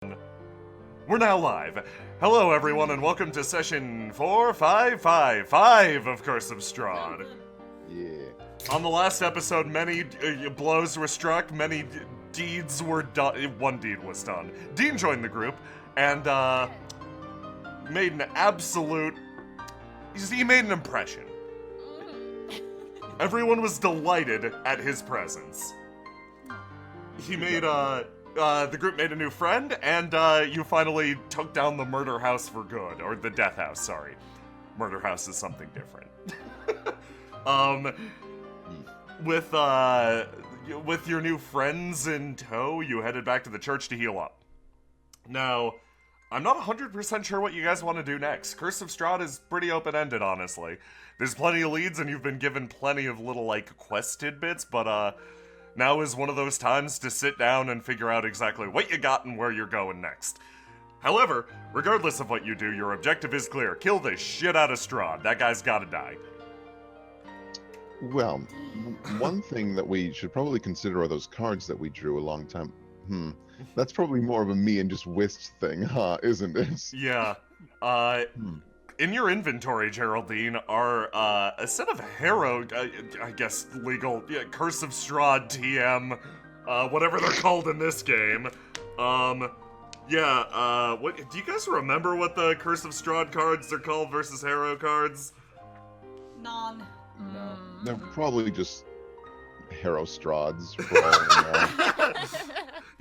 We're now live. Hello, everyone, and welcome to session 4555 of Curse of Strahd. Yeah. On the last episode, many blows were struck, many deeds were done. One deed was done. Dean joined the group and made an absolute. He made an impression. Everyone was delighted at his presence. He made the group made a new friend, and you finally took down the murder house for good. Or the death house, sorry. Murder house is something different. With your new friends in tow, you headed back to the church to heal up. Now, I'm not 100% sure what you guys want to do next. Curse of Strahd is pretty open-ended, honestly. There's plenty of leads, and you've been given plenty of little, quest tidbits, but, now is one of those times to sit down and figure out exactly what you got and where you're going next. However, regardless of what you do, your objective is clear. Kill the shit out of Strahd. That guy's gotta die. Well, one thing that we should probably consider are those cards that we drew a long time. That's probably more of a me and just whist thing, huh? Isn't it? Yeah. In your inventory, Geraldine, are a set of Harrow, I guess legal, Curse of Strahd TM, whatever they're called in this game. What do you guys remember what the Curse of Strahd cards are called versus Harrow cards? No. They're probably just Harrow Strahds. For all I know.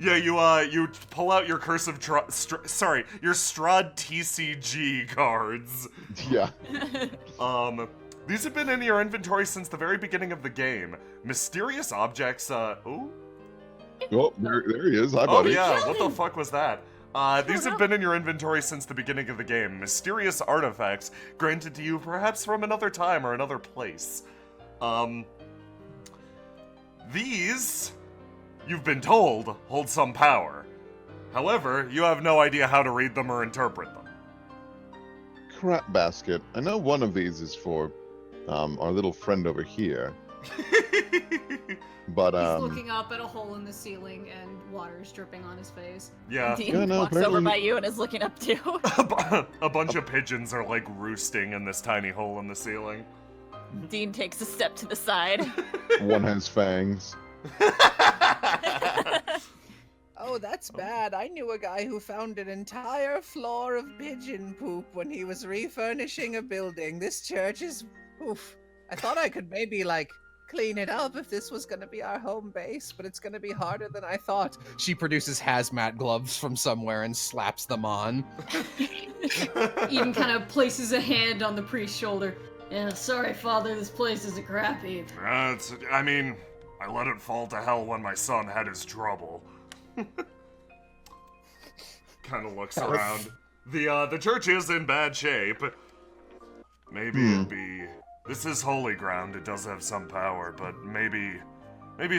Yeah, you pull out your Curse of your Strahd TCG cards. Yeah. These have been in your inventory since the very beginning of the game. Mysterious objects, Oh, there he is. Hi, buddy. Oh yeah, what the fuck was that? These have been in your inventory since the beginning of the game. Mysterious artifacts granted to you perhaps from another time or another place. These, you've been told, hold some power. However, you have no idea how to read them or interpret them. Crap basket. I know one of these is for our little friend over here. But He's looking up at a hole in the ceiling and water is dripping on his face. Yeah. Dean walks over by you and is looking up too. A bunch of pigeons are roosting in this tiny hole in the ceiling. Dean takes a step to the side. one has fangs. Oh, that's bad. I knew a guy who found an entire floor of pigeon poop when he was refurnishing a building. This church is... Oof. I thought I could maybe, clean it up if this was going to be our home base, but it's going to be harder than I thought. She produces hazmat gloves from somewhere and slaps them on. Eden kind of places a hand on the priest's shoulder. Yeah, sorry, Father, this place is a crap heap. I let it fall to hell when my son had his trouble. Kind of looks around. The church is in bad shape. Maybe this is holy ground. It does have some power, but maybe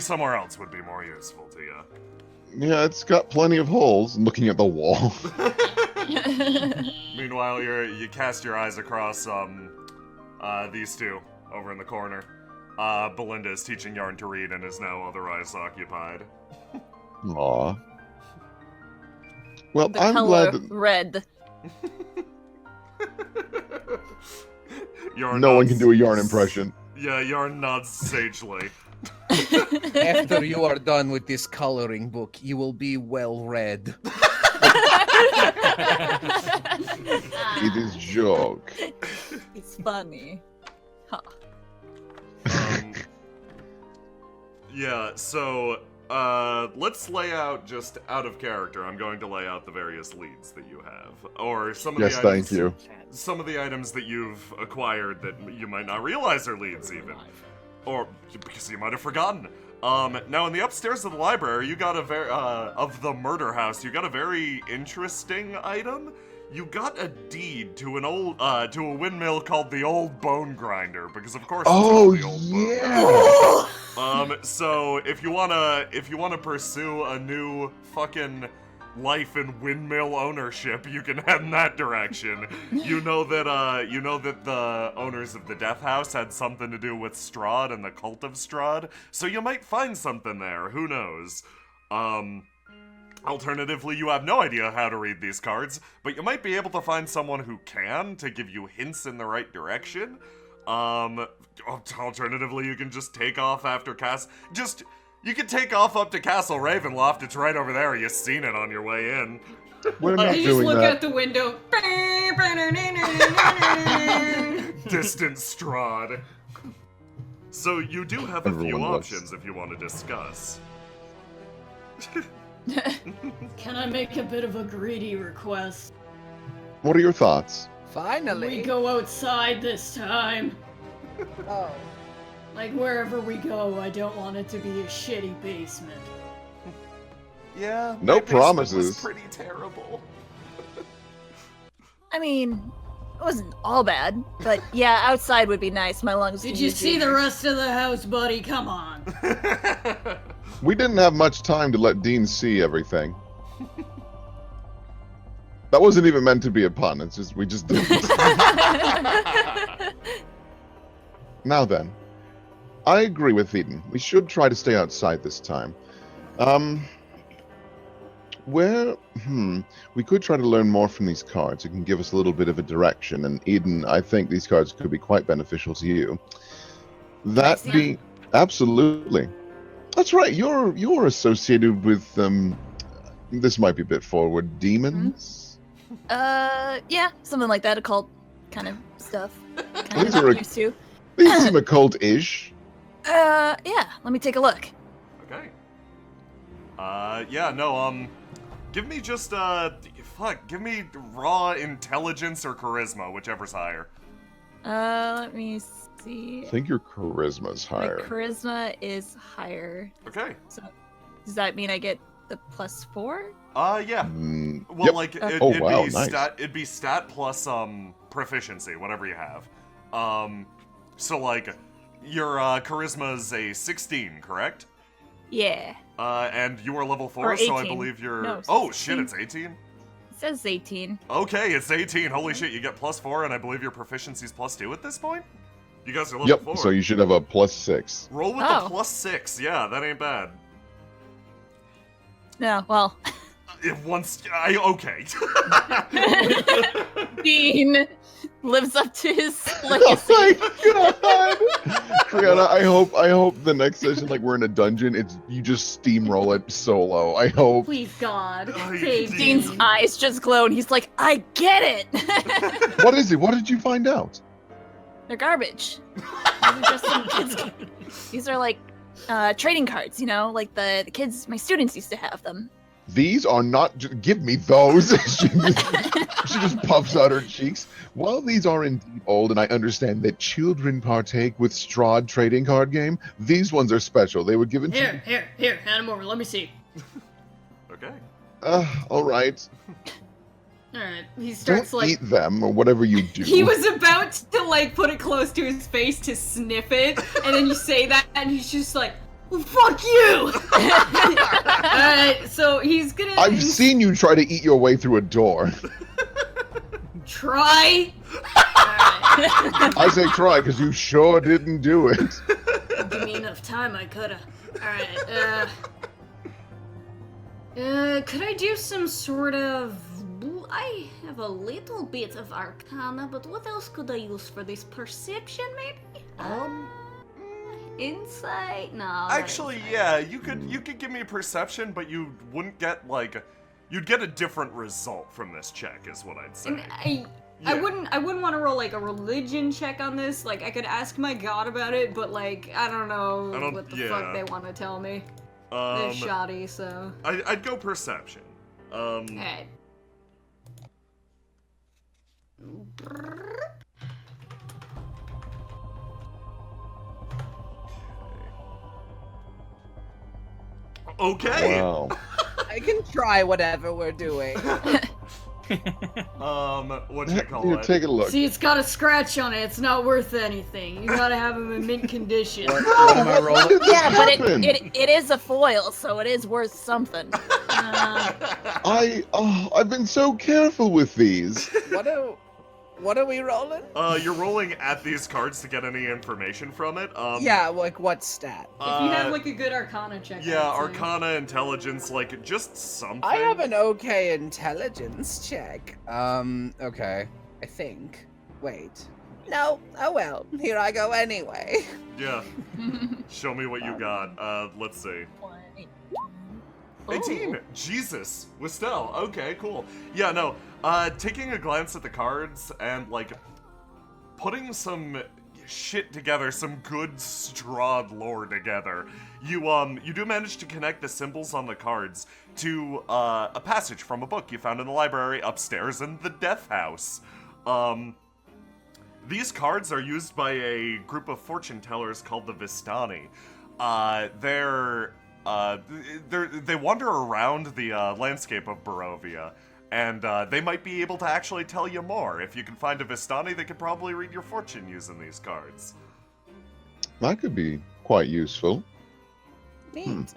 somewhere else would be more useful to you. Yeah, it's got plenty of holes. I'm looking at the wall. Meanwhile, you cast your eyes across these two over in the corner. Belinda is teaching Yarn to read and is now otherwise occupied. Aw. Well, The I'm color glad that red. Yarn no one nods- can do a Yarn impression. Yeah, Yarn nods sagely. After you are done with this coloring book, you will be well read. It is joke. It's funny. Huh. Yeah, so, let's lay out, just out of character, I'm going to lay out the various leads that you have. Or some of Yes, the items, thank you. some of the items that you've acquired that you might not realize are leads, even. Or, because you might have forgotten. Now in the upstairs of the library, you got of the murder house, you got a very interesting item. You got a deed to an old, to a windmill called the Old Bone Grinder, because of course it's called the Old Bone Grinder. So if you wanna pursue a new fucking life in windmill ownership, you can head in that direction. You know that the owners of the Death House had something to do with Strahd and the cult of Strahd, so you might find something there. Who knows? Alternatively, you have no idea how to read these cards, but you might be able to find someone who can to give you hints in the right direction. Alternatively, you can just take off after you can take off up to Castle Ravenloft. It's right over there. You've seen it on your way in. We're not You just doing look that. out the window. Distant Strahd. So you do have a few Everyone looks. options if you want to discuss. Can I make a bit of a greedy request? What are your thoughts? Finally. We go outside this time. Oh. Like, wherever we go, I don't want it to be a shitty basement. Yeah. No my basement promises. Was pretty terrible. I mean, it wasn't all bad, but yeah, outside would be nice. My lungs. Did could you use see it. the rest of the house, buddy? Come on. We didn't have much time to let Dean see everything. That wasn't even meant to be a pun. It's just we just didn't. Now then, I agree with Eden. We should try to stay outside this time. We could try to learn more from these cards. It can give us a little bit of a direction. And Eden, I think these cards could be quite beneficial to you. That see being absolutely. That's right. You're associated with this might be a bit forward. Demons. Yeah, something like that. Occult kind of stuff. Kind These of are I'm used to. These seem occult-ish. Yeah. Let me take a look. Okay. Yeah, no, give me just, give me raw intelligence or charisma, whichever's higher. Let me see. I think your charisma's My higher. charisma is higher. Okay. So does that mean I get the +4? Yeah. Well, Yep. like, Oh, it'd wow, be nice. it'd be stat plus, proficiency, whatever you have. So, like, your, charisma's a 16, correct? Yeah. And you are level 4, Or so I 18. believe you're... No, oh, 16. shit, it's 18? It says 18. Okay, it's 18. Holy shit, you get +4, and I believe your proficiency's +2 at this point? You guys are level 4. Yep. So you should have a +6. Roll with Oh. the +6. Yeah, that ain't bad. No, well, Okay. Dean lives up to his Oh legacy. my god! Brianna, I hope the next session, like we're in a dungeon, you just steamroll it solo. I hope. Please, God. Oh, Save Dean's me. eyes just glow and he's like, I get it! What is it? What did you find out? They're garbage. These are just some kids. These are like trading cards, you know, like the kids, my students used to have them. These are not. Give me those. she just puffs out her cheeks. While these are indeed old, and I understand that children partake with Strahd trading card game, these ones are special. They were given to. Here, hand them over. Let me see. Okay. All right. Alright, he Don't starts like... eat them or whatever you do. He was about to like put it close to his face to sniff it, and then you say that, and he's just like, well, "Fuck you!" Alright, so he's gonna. I've seen you try to eat your way through a door. Try. Alright. I say try because you sure didn't do it. Give me enough time, I coulda. Alright, could I do some sort of... I have a little bit of Arcana, but what else could I use for this? Perception, maybe? Insight? No. not Actually, insight. yeah, you could give me perception, but you wouldn't get, like... You'd get a different result from this check, is what I'd say. And I Yeah. wouldn't want to roll like a religion check on this. Like I could ask my god about it, but like I don't know what the fuck yeah. they want to tell me. They're Um, shoddy, so. I'd go perception. Alright. Okay. Wow. I can try whatever we're doing. What you call Here, it? take a look. See, it's got a scratch on it. It's not worth anything. You gotta have them in mint condition. What am I rolling? Did this Yeah, but happen? it is a foil, so it is worth something. Uh, I've been so careful with these. What do What are we rolling? You're rolling at these cards to get any information from it. Yeah, like what stat? If you have like a good Arcana check. Yeah, I'd say. Arcana, Intelligence, like just something. I have an okay intelligence check. Okay. I think. Wait. No. Oh well. Here I go anyway. Yeah. Show me what you got. Let's see. 18. Jesus. Westell. Okay, cool. Yeah, no. Taking a glance at the cards and like putting some shit together, some good Strahd lore together. You do manage to connect the symbols on the cards to a passage from a book you found in the library upstairs in the Death House. These cards are used by a group of fortune tellers called the Vistani. They wander around the landscape of Barovia, and they might be able to actually tell you more. If you can find a Vistani, they could probably read your fortune using these cards. That could be quite useful. Neat.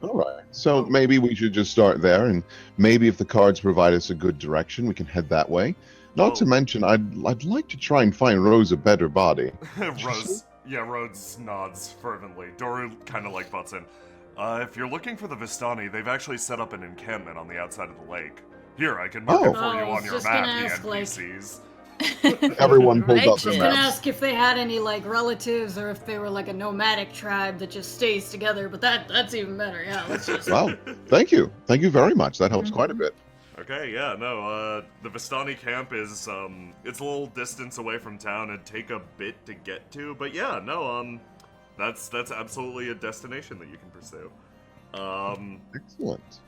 All right. So maybe we should just start there, and maybe if the cards provide us a good direction, we can head that way. Not to mention, I'd like to try and find Rose a better body. Rose nods fervently. Doru kind of like butts in. If you're looking for the Vistani, they've actually set up an encampment on the outside of the lake. Here, I can mark it for you on your map, the NPCs. Everyone pulled Right, up Just their gonna maps. ask if they had any like relatives or if they were like a nomadic tribe that just stays together. But that's even better. Yeah, let's just. Wow. Thank you. Thank you very much. That helps quite a bit. Okay, yeah, no, the Vistani camp is, it's a little distance away from town. It'd take a bit to get to, but yeah, no, that's absolutely a destination that you can pursue. Excellent.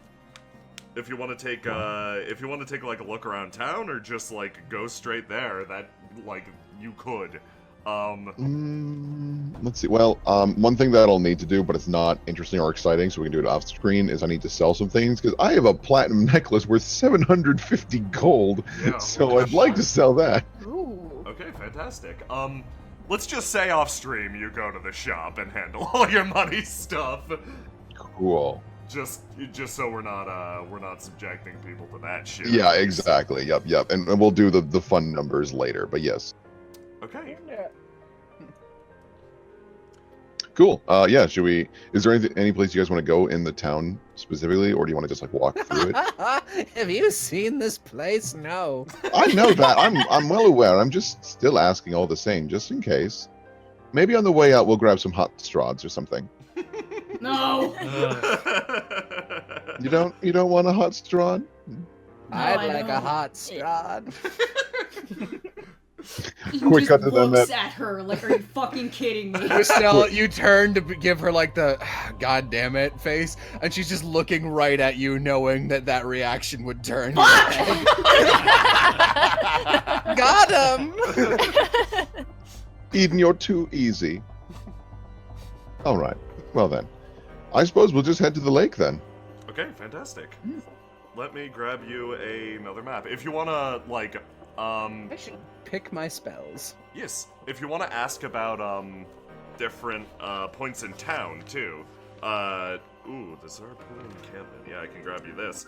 If you want to take, like a look around town or just like go straight there, that, like, you could. Let's see. Well, one thing that I'll need to do, but it's not interesting or exciting, so we can do it off screen, is I need to sell some things, because I have a platinum necklace worth 750 gold, Yeah, so I'd like to sell that. Ooh. Okay, fantastic. Let's just say off stream you go to the shop and handle all your money stuff. Cool. Just so we're not subjecting people to that shit. Yeah, exactly. Yep. And we'll do the fun numbers later, but yes. Okay. Cool. Yeah, should we... Is there any place you guys want to go in the town specifically, or do you want to just, like, walk through it? Have you seen this place? No. I know that. I'm well aware. I'm just still asking all the same, just in case. Maybe on the way out we'll grab some hot Strahds or something. No. You don't want a hot Strahd? I'd I like a don't. hot Strahd. He Quick just cut to them looks that- at her like, are you fucking kidding me? Michelle, you turn to give her like the "God damn it" face, and she's just looking right at you, knowing that reaction would turn. your head. Got him. Eden, you're too easy. All right. Well then, I suppose we'll just head to the lake then. Okay, fantastic. Let me grab you another map. If you wanna like, I should pick my spells. yes, if you wanna ask about different points in town too. Ooh, the Zarpool encampment. Yeah, I can grab you this.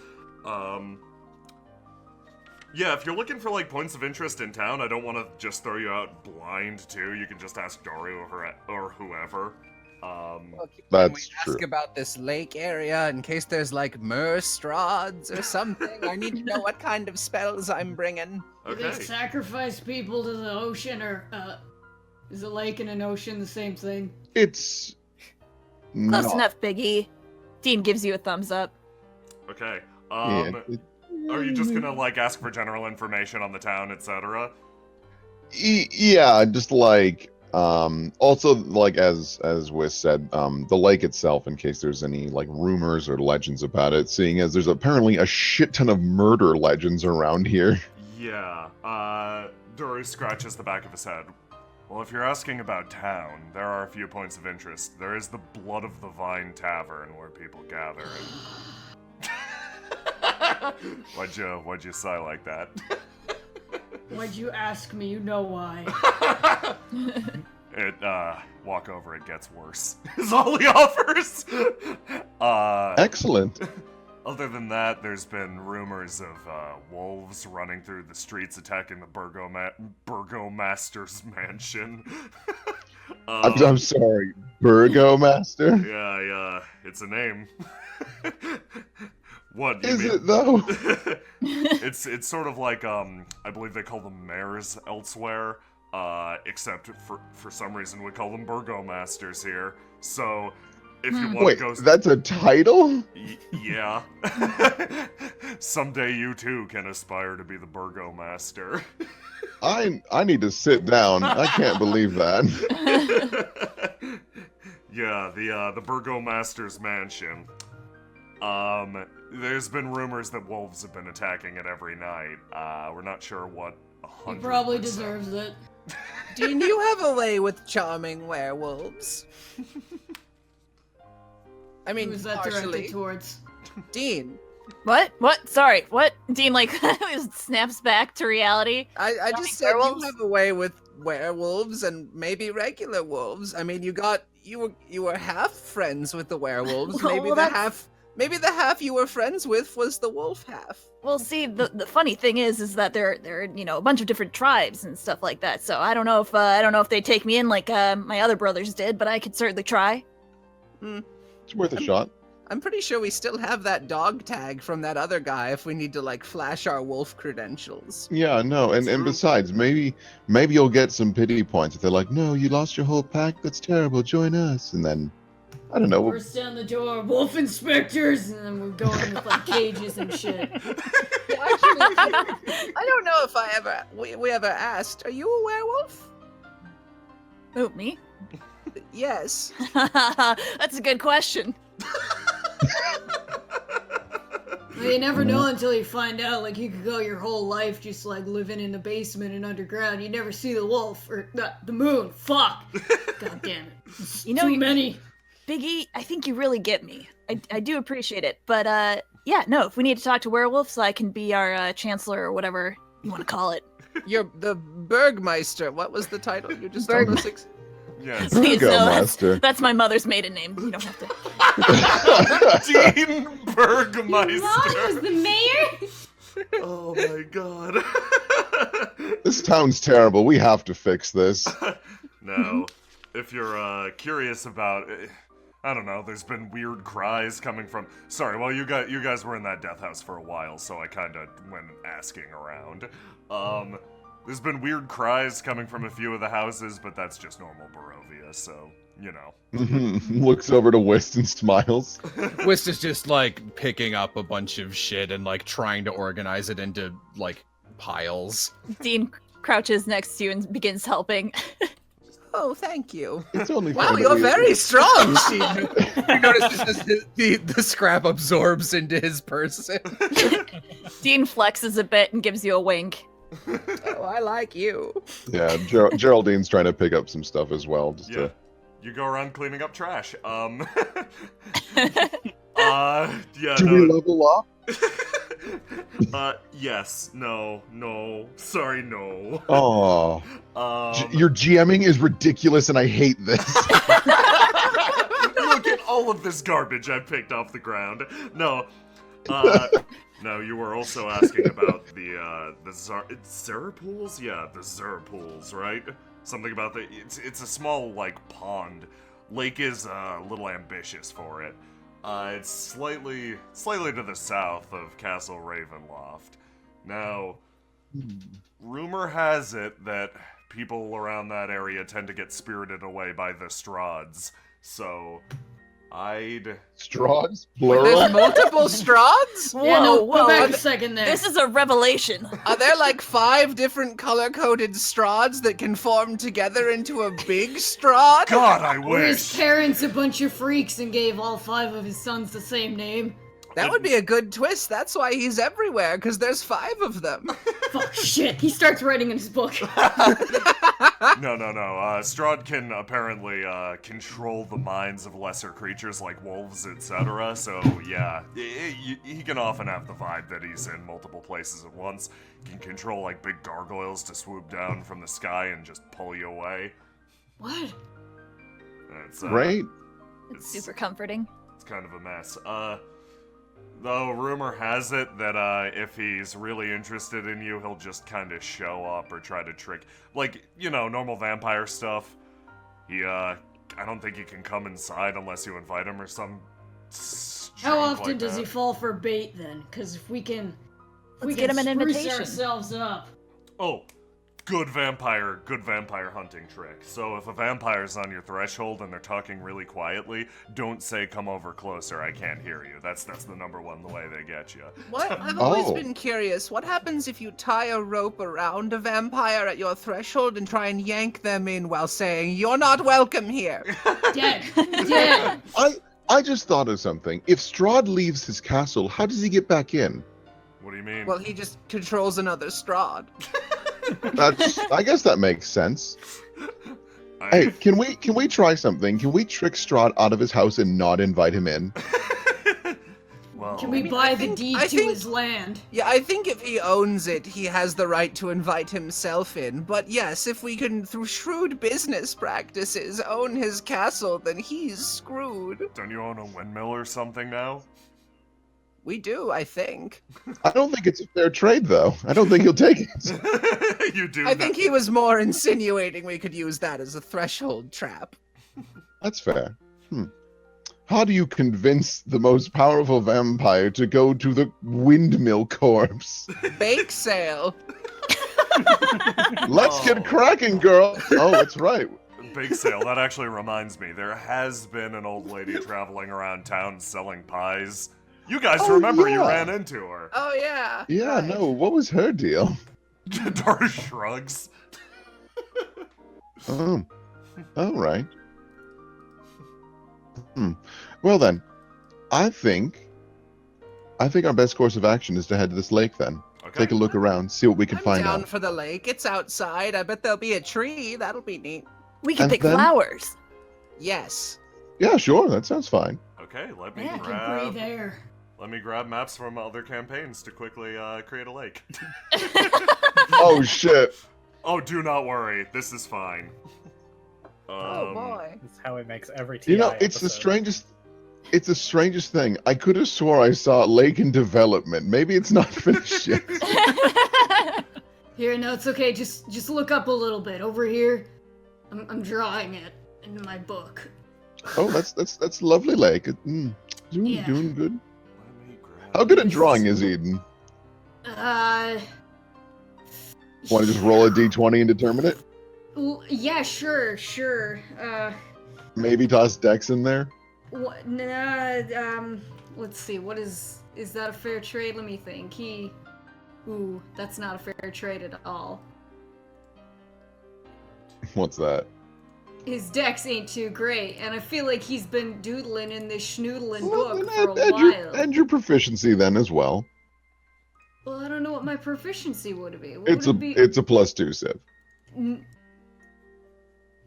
Yeah, if you're looking for like points of interest in town, I don't want to just throw you out blind too. You can just ask Daru or whoever. Look, can That's we ask true. about this lake area in case there's like Strads or something? I need to know what kind of spells I'm bringing. Do Okay. they sacrifice people to the ocean, or is a lake and an ocean the same thing? It's Close not- enough, Biggie. Dean gives you a thumbs up. Okay. Yeah, Are you just gonna like ask for general information on the town, etc.? Yeah, just like also like as Wiz said, the lake itself, in case there's any like rumors or legends about it, seeing as there's apparently a shit ton of murder legends around here. Yeah. Doru scratches the back of his head. Well, if you're asking about town, there are a few points of interest. There is the Blood of the Vine Tavern where people gather. Why'd you sigh like that? Why'd you ask me? You know why. Walk over, it gets worse. Is all he offers. Excellent. Other than that, there's been rumors of wolves running through the streets attacking the Burgomaster's mansion. I'm sorry, Virgo Master? Yeah, it's a name. What, you Is mean? it, though? It's sort of like, I believe they call them mayors elsewhere, except for some reason we call them Burgomasters here. So, if you want Wait, to go... that's a title? Yeah. Someday you too can aspire to be the Burgomaster. I need to sit down. I can't believe that. Yeah, the Burgomaster's mansion. There's been rumors that wolves have been attacking it every night. We're not sure what 100%. He probably deserves it. Dean, you have a way with charming werewolves. I mean, Who's that partially. directed towards? Dean, What? What? Sorry. What? Dean like snaps back to reality. I Charming just said werewolves? you have a way with werewolves and maybe regular wolves. I mean, you were half friends with the werewolves. Well, Maybe the half you were friends with was the wolf half. Well, see, the funny thing is that there are a bunch of different tribes and stuff like that. So I don't know if they take me in like my other brothers did, but I could certainly try. It's worth a shot. I'm pretty sure we still have that dog tag from that other guy if we need to like flash our wolf credentials. Yeah, no, and True. besides, maybe you'll get some pity points if they're like, no, you lost your whole pack, that's terrible, join us. And then, I don't know. Burst down the door, wolf inspectors, and then we're going with like cages and shit. Actually, I don't know if we ever asked. Are you a werewolf? Oh, me? Yes. That's a good question. You never know until you find out. Like, you could go your whole life just like living in the basement and underground. You never see the wolf or the moon. Fuck. God damn it. It's You know, too you- many. Biggie, I think you really get me. I do appreciate it. But yeah, no, if we need to talk to werewolves, I can be our chancellor or whatever you want to call it. You're the Bergmeister. What was the title you just Berg- told us? Yeah, it's Please, Virgo no, Master. that's my mother's maiden name. You don't have to. Dean Your mom Burgmeister. was the mayor? Oh my god. This town's terrible. We have to fix this. No. If you're curious about, I don't know. There's been weird cries coming from. Sorry, well you guys were in that death house for a while, so I kind of went asking around. There's been weird cries coming from a few of the houses, but that's just normal Barovia, so you know. Looks over to Wist and smiles. Wist is just like picking up a bunch of shit and like trying to organize it into like piles. Dean crouches next to you and begins helping. Oh, thank you. It's only Wow, fair that you're we- very strong, Steve. You notice just as the scrap absorbs into his person. Dean flexes a bit and gives you a wink. Oh, I like you. Yeah, Geraldine's trying to pick up some stuff as well. Just Yeah. to... You go around cleaning up trash. Yeah, Do no. we level up? Yes, no, sorry, no. Oh, your GMing is ridiculous, and I hate this. Look at all of this garbage I picked off the ground. No, no, you were also asking about the Zerpools? Yeah, the Zerpools, right? Something about it's a small, like, pond. Lake is a little ambitious for it. It's slightly to the south of Castle Ravenloft. Now, rumor has it that people around that area tend to get spirited away by the Strahds, so I'd... Strahds, There's plural. multiple Strahds? Whoa, Yeah, no, whoa. go back a second there. This is a revelation. Are there like 5 different color-coded Strahds that can form together into a big Strahd? God, I Were his wish! parents a bunch of freaks and gave all 5 of his sons the same name? That would be a good twist. That's why he's everywhere, because there's 5 of them. Fuck, shit. He starts writing in his book. No. Strahd can apparently control the minds of lesser creatures like wolves, etc. So, yeah, he can often have the vibe that he's in multiple places at once. He can control, like, big gargoyles to swoop down from the sky and just pull you away. What? It's, Right? It's super comforting. It's kind of a mess. Though rumor has it that if he's really interested in you, he'll just kind of show up or try to trick, like, normal vampire stuff. I don't think he can come inside unless you invite him or some. How often like does that. he fall for bait then? Because if we can, Let's get him an spruce invitation. ourselves up. Oh, good vampire hunting trick. So if a vampire's on your threshold and they're talking really quietly, don't say "come over closer, I can't hear you." That's the number one way they get you. What? I've always Oh. been curious. What happens if you tie a rope around a vampire at your threshold and try and yank them in while saying, "You're not welcome here"? Dead. Dead. I just thought of something. If Strahd leaves his castle, how does he get back in? What do you mean? Well, he just controls another Strahd. I guess that makes sense. Hey, can we try something? Can we trick Strahd out of his house and not invite him in? Well, Can we mean, buy I the think- deed I to think- his land? Yeah, I think if he owns it, he has the right to invite himself in. But yes, if we can, through shrewd business practices, own his castle, then he's screwed. don't you own a windmill or something now? We do, I think. I don't think it's a fair trade, though. I don't think he'll take it. You do. I think he was more insinuating we could use that as a threshold trap. That's fair. How do you convince the most powerful vampire to go to the windmill corpse? Bake sale. Let's Oh. get cracking, girl. Oh, that's right. Big sale. That actually reminds me. There has been an old lady traveling around town selling pies. You guys Oh, remember you yeah. ran into her. Oh, yeah. Yeah, right. no, what was her deal? Dara shrugs. Oh, all right. Well then, I think our best course of action is to head to this lake then. Okay. Take a look around, see what we can I'm find down out. for the lake. It's outside. I bet there'll be a tree. That'll be neat. We can And pick then- flowers. Yes. Yeah, sure, that sounds fine. Okay, let me Yeah, I I grab. can breathe air. Let me grab maps from other campaigns to quickly create a lake. Oh shit. Oh, do not worry. This is fine. Oh, boy. That's how he makes every TI You know, it's the episode. strangest thing. I could have swore I saw Lake in development. Maybe it's not finished yet. Here, no, it's okay. Just look up a little bit. Over here, I'm drawing it into my book. Oh, that's lovely, Lake. Doing Yeah. doing good. Let me grab. How good at drawing is Eden? Want to just roll a d20 and determine it? Yeah, sure. Maybe toss Dex in there? What? Let's see. What is that a fair trade? Let me think. Ooh, that's not a fair trade at all. What's that? His dex ain't too great, and I feel like he's been doodling in this schnoodling Well, book then for a add while. add your proficiency then as well. Well, I don't know what my proficiency would be. What It's would a it be? it's a +2, Civ.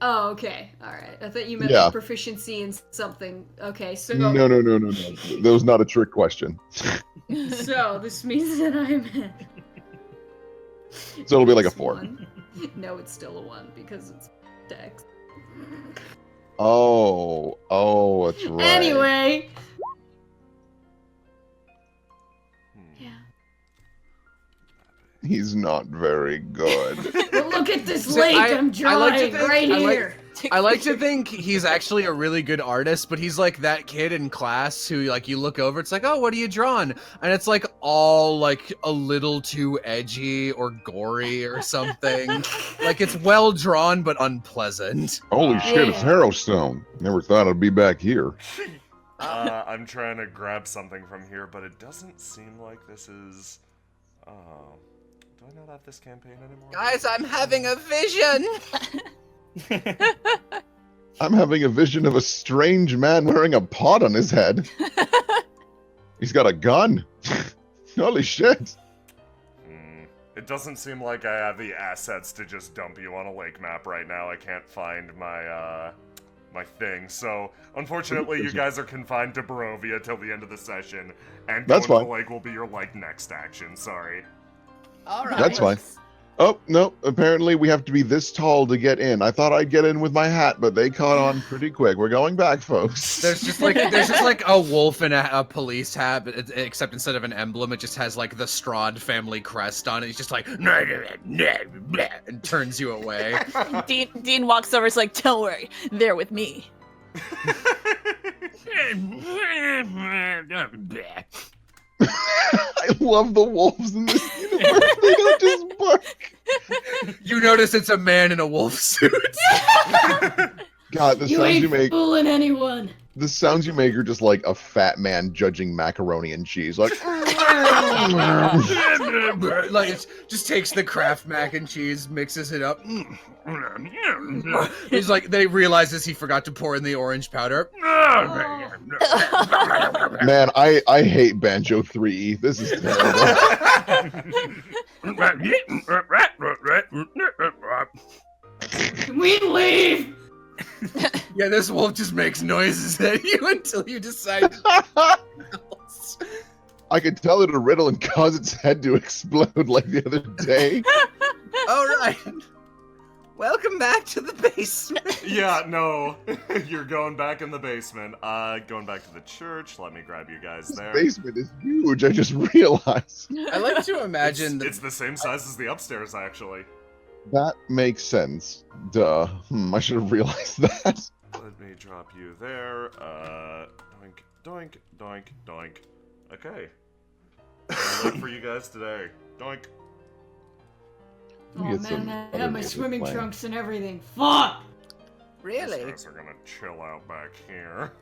Oh, okay. Alright. I thought you meant Yeah. like proficiency in something. Okay, so No. That was not a trick question. so this means that I'm So it'll be like a It's 4. 1. No, it's still a 1 because it's dex. Oh, that's right. Anyway. Yeah. He's not very good. But look at this So lake I I'm drawing like to think- right I like- here. I like to think he's actually a really good artist, but he's like that kid in class who, like, you look over, it's like, oh, what are you drawing? And it's like all like a little too edgy or gory or something. Like it's well drawn but unpleasant. Holy shit, it's Yeah. Harrowstone. Never thought I'd be back here. I'm trying to grab something from here, but it doesn't seem like this is. Oh, do I not have this campaign anymore? Guys, I'm having a vision. I'm having a vision of a strange man wearing a pot on his head. He's got a gun. Holy shit. It doesn't seem like I have the assets to just dump you on a lake map right now. I can't find my my thing. So unfortunately, you guys are confined to Barovia till the end of the session, and That's going to fine. the lake will be your next action. Sorry. All right. That's fine. Oh, no. Apparently we have to be this tall to get in. I thought I'd get in with my hat, but they caught on pretty quick. We're going back, folks. There's just like a wolf in a police hat, but except instead of an emblem, it just has like the Strahd family crest on it. He's just like and turns you away. Dean walks over. It's like, don't worry, they're with me. I love the wolves in this universe. They don't just bark. You notice it's a man in a wolf suit. God, the You sounds ain't you make. fooling anyone. The sounds you make are just like a fat man judging macaroni and cheese. Like, Like it just takes the Kraft mac and cheese, mixes it up. He's like, they realizes he forgot to pour in the orange powder. man, I hate Banjo 3E. This is terrible. Can we leave? Yeah, this wolf just makes noises at you until you decide. I could tell it a riddle and cause its head to explode like the other day. All right. Welcome back to the basement. Yeah, no. You're going back in the basement. Going back to the church. Let me grab you guys This there. basement is huge. I just realized. I like to imagine It's the same size as the upstairs, actually. That makes sense. Duh. I should have realized that. Let me drop you there. Doink, doink, doink, doink. Okay. I'll look for you guys today. Doink. Oh Get some man, I other have my music swimming playing. trunks and everything. Fuck! Really? These guys are gonna chill out back here.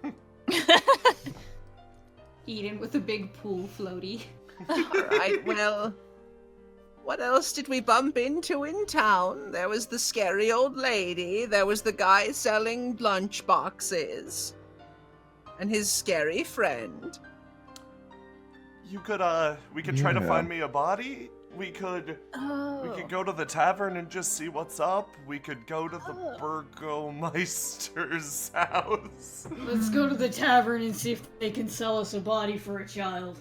Eden with a big pool floaty. All right, well, what else did we bump into in town? There was the scary old lady. There was the guy selling lunch boxes. And his scary friend. You could, we could try to Yeah. find me a body. We could go to the tavern and just see what's up. We could go to the Burgomeister's house. Let's go to the tavern and see if they can sell us a body for a child.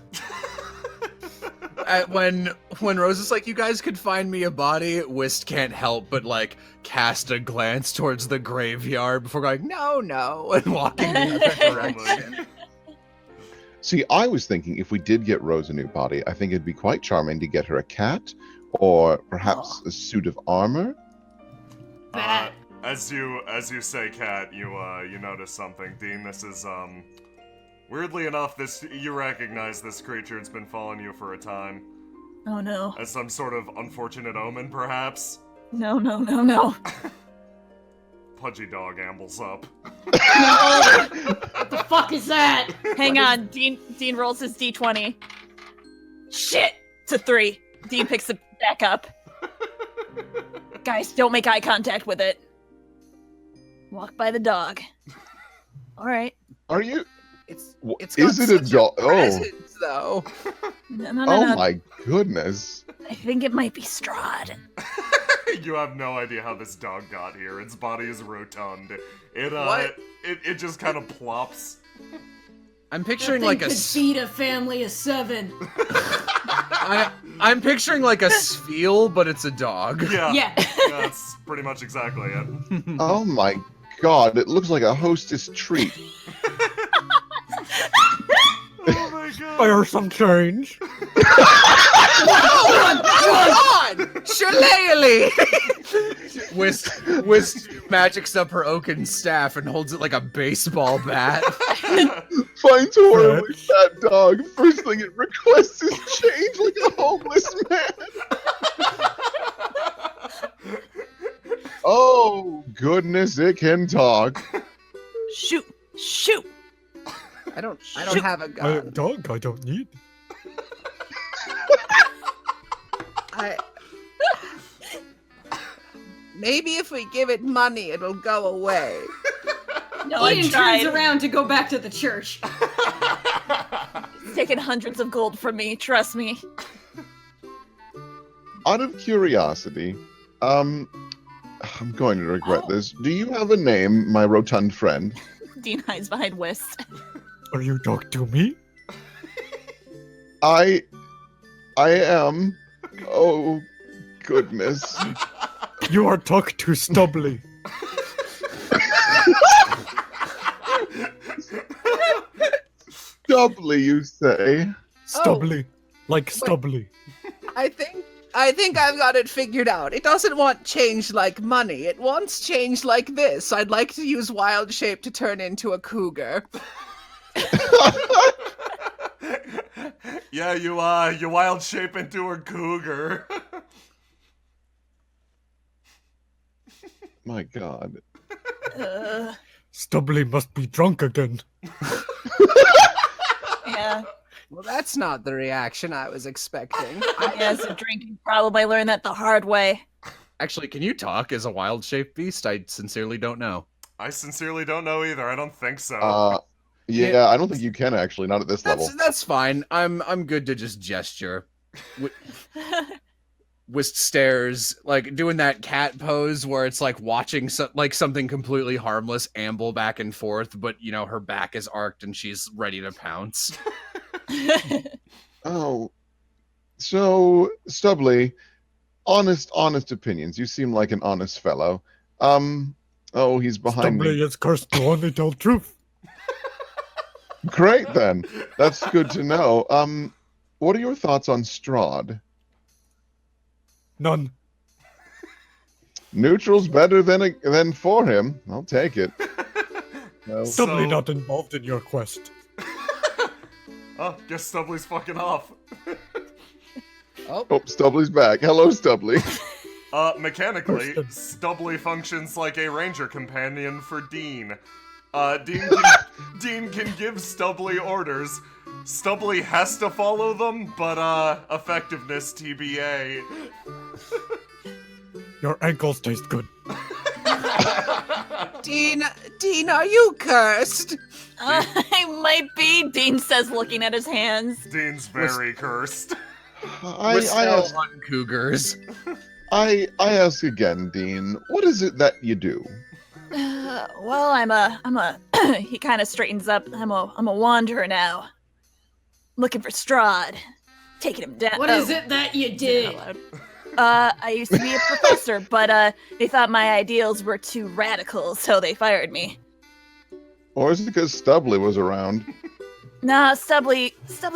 when Rose is like, you guys could find me a body, Whist can't help but like cast a glance towards the graveyard before going, no, and walking the other direction. See, I was thinking if we did get Rose a new body, I think it'd be quite charming to get her a cat, or perhaps a suit of armor. Bat. As you say, Kat, you notice something. Dean, this is weirdly enough, you recognize this creature. It's been following you for a time. Oh no. As some sort of unfortunate omen, perhaps. No. Pudgy dog ambles up. What the fuck is that? Hang on. Dean rolls his d20. Shit! It's a 3. Dean picks it back up. Guys, don't make eye contact with it. Walk by the dog. All right. Are you? It's Is got it a such dog? Oh. presence, though. No. Oh my goodness. I think it might be Strahd. You have no idea how this dog got here. Its body is rotund. What? It just kind of plops. I'm That picturing thing like could feed a family of 7. I'm picturing like a Sfeel, but it's a dog. Yeah. Yeah. That's pretty much exactly it. Oh my god, it looks like a hostess treat. Oh my god. Are some change? God! Shillelagh! Whist magics up her oaken staff and holds it like a baseball bat. Finds horribly fat dog. First thing it requests is change like a homeless man. Oh goodness, it can talk. Shoot! I don't have a gun. Dog, I don't need. Maybe if we give it money, it'll go away. No, I Eden tried. turns around to go back to the church. It's taken hundreds of gold from me. Trust me. Out of curiosity, I'm going to regret this. Do you have a name, my rotund friend? Dean hides behind Whist. Are you talking to me? I am. Oh, goodness. You are talk to Stubbly. Doubly, you say? Stubbly. Like Stubbly. I think I've got it figured out. It doesn't want change like money. It wants change like this. I'd like to use wild shape to turn into a cougar. Yeah, you wild shape into a cougar. My God. Stubbly must be drunk again. Yeah. Well, that's not the reaction I was expecting. As a drinking problem, I learned that the hard way. Actually, can you talk as a wild shaped beast? I sincerely don't know. I sincerely don't know either. I don't think so. Yeah, I don't think you can actually, not at this level. That's fine. I'm good to just gesture. Whist stares, like doing that cat pose where it's like watching something completely harmless amble back and forth, but you know her back is arced and she's ready to pounce. Oh, so Stubbly, honest opinions. You seem like an honest fellow. Oh, he's behind Stubbly me. is cursed to only tell truth. Great then. That's good to know. What are your thoughts on Strahd? None. Neutral's better than for him. I'll take it. Well, Stubbly So- not involved in your quest. Oh, guess Stubbly's fucking off. oh, Stubbly's back. Hello, Stubbly. Mechanically, Stubbly functions like a ranger companion for Dean. Dean can give Stubbly orders. Stubbly has to follow them, but effectiveness TBA. Your ankles taste good. Dean, are you cursed? I might be, Dean says, looking at his hands. Dean's very cursed. I We're still ask, on cougars. I ask again, Dean. What is it that you do? Well, I'm a he kind of straightens up. I'm a wanderer now. Looking for Strahd. Taking him down. What is it that you did? I used to be a professor, but they thought my ideals were too radical, so they fired me. Or is it because Stubbly was around? Nah, Stubbly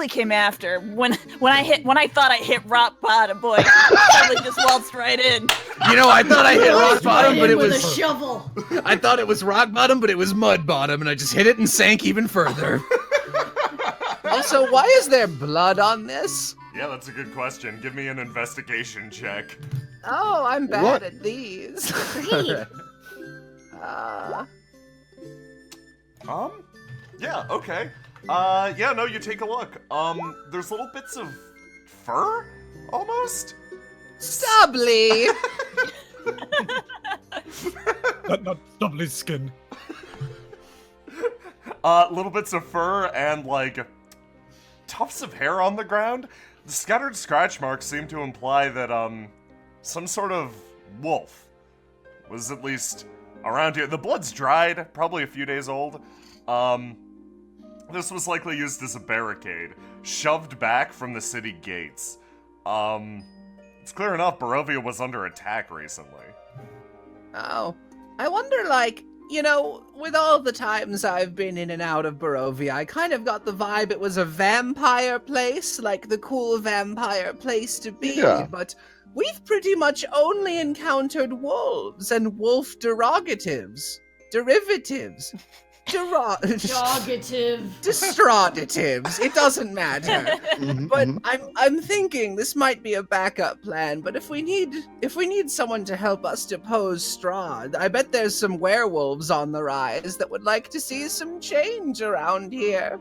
came after. When I thought I hit rock bottom, boy, Stubbly just waltzed right in. You know, I thought I hit rock bottom, but it with a was shovel. I thought it was rock bottom, but it was mud bottom, and I just hit it and sank even further. Also, why is there blood on this? Yeah, that's a good question. Give me an investigation check. Oh, I'm bad What? at these. Great. Yeah, okay. Yeah, no, you take a look. There's little bits of fur, almost? Stubbly! Not Stubbly's skin. Little bits of fur and, like, tufts of hair on the ground. The scattered scratch marks seem to imply that, some sort of wolf was at least around here. The blood's dried, probably a few days old. This was likely used as a barricade, shoved back from the city gates. It's clear enough Barovia was under attack recently. Oh, I wonder, like, you know, with all the times I've been in and out of Barovia, I kind of got the vibe it was a vampire place, like the cool vampire place to be, Yeah. but we've pretty much only encountered wolves and wolf derogatives. Derivatives. Dogative. Distradatives. It doesn't matter. Mhm, But mhm. I'm thinking this might be a backup plan, but if we need someone to help us depose Strahd, I bet there's some werewolves on the rise that would like to see some change around here.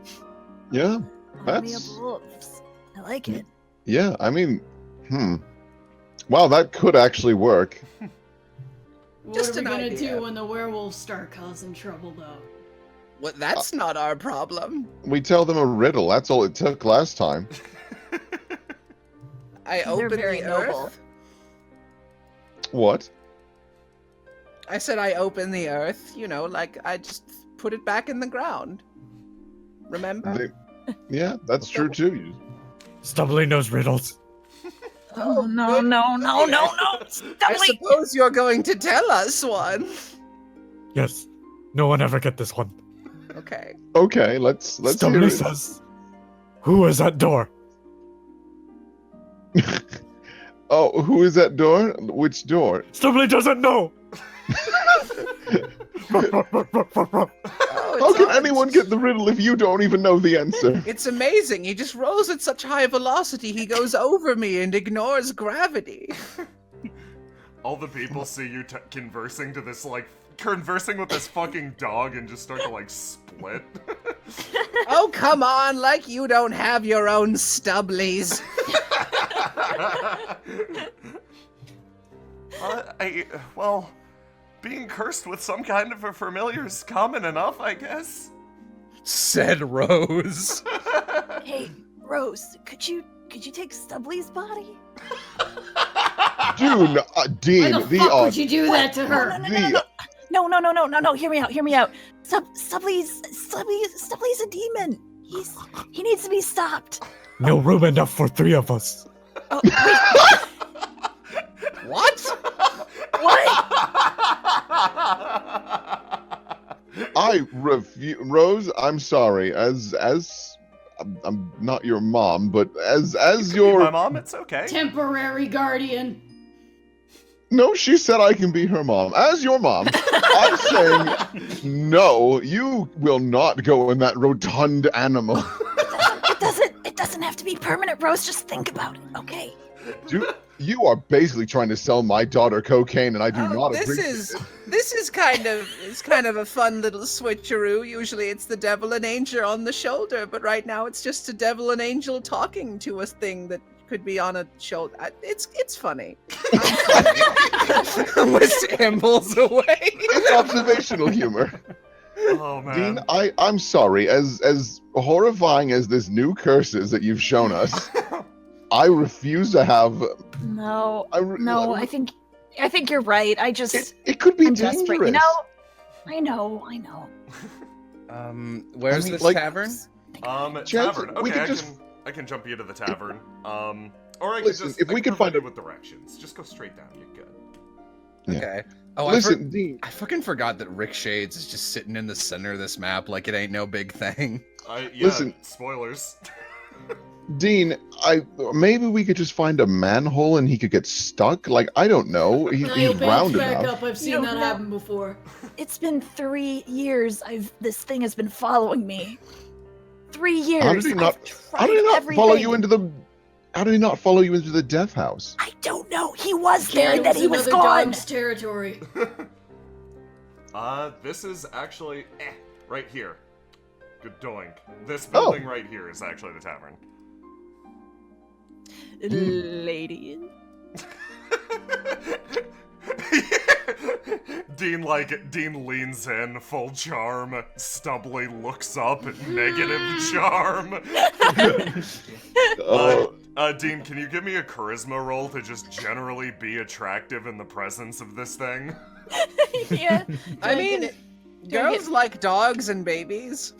Yeah, Army That's- of wolves. I like it. yeah. I mean, Wow, that could actually work. What Just are we an gonna idea. do when the werewolves start causing trouble, though? What? That's not our problem. We tell them a riddle. That's all it took last time. I They're open very the noble. earth. What? I said I open the earth. You know, like I just put it back in the ground. Remember? Yeah, that's true too. Stubbly knows riddles. Oh, no, no, no, no, no! I Stubbly! suppose you're going to tell us one. Yes. No one ever get this one. Okay. Okay, let's hear Stubbly it. says, "Who is that door?" Oh, who is that door? Which door? Stubbly doesn't know. Oh, How it's can odd. anyone get the riddle if you don't even know the answer? It's amazing. He just rolls at such high velocity, he goes over me and ignores gravity. All the people see you conversing to this, like, conversing with this fucking dog and just start to, like, split. Oh, come on, like you don't have your own Stubblies. Well, being cursed with some kind of a familiar is common enough, I guess. Said Rose. Hey, Rose, could you take Stubbly's body? Dude, Dean, Why the fuck would you do that to her? No, hear me out. Stubbly's a demon. He needs to be stopped. No room enough for 3 of us. Oh, wait, What? what? I refuse. Rose, I'm sorry. I'm not your mom, but as You your can be my mom, it's okay. Temporary guardian. No, she said I can be her mom. As your mom, I'm saying no. You will not go in that rotund animal. It doesn't have to be permanent, Rose. Just think about it, okay? You are basically trying to sell my daughter cocaine, and I do not This agree. is kind of a fun little switcheroo. Usually it's the devil and angel on the shoulder, but right now it's just a devil and angel talking to a thing that could be on a shoulder. It's funny. Almost ambles away. It's observational humor. Oh, man. Dean, I'm sorry. As horrifying as this new curse is that you've shown us, I refuse to have. No, No, I think you're right. It could be I'm dangerous. desperate. You know? I know. Where's I mean, this like- tavern? Tavern. we Okay, could just- I can jump you to the tavern. Or I Listen, can just if we can could find provide a- you with directions. Just go straight down. You're good. Yeah. Okay. Oh, Listen, Dean. I fucking forgot that Rick Shades is just sitting in the center of this map like it ain't no big thing. Yeah, Listen. spoilers. Dean, maybe we could just find a manhole and he could get stuck. Like I don't know. No, he'll He's bounce round back enough. up. I've seen You that don't know. happen before. It's been 3 years. This thing has been following me. 3 years. How did he not? I've How did he tried not everything. follow you into the? How did he not follow you into the death house? I don't know. He was there, It and then he was another gone. dog's territory. This is actually right here. Good doink. This Oh. building right here is actually the tavern. Lady. Dean leans in, full charm. Stubbly looks up, negative charm. Dean, can you give me a charisma roll to just generally be attractive in the presence of this thing? Yeah. I mean, Do I girls get- like dogs and babies.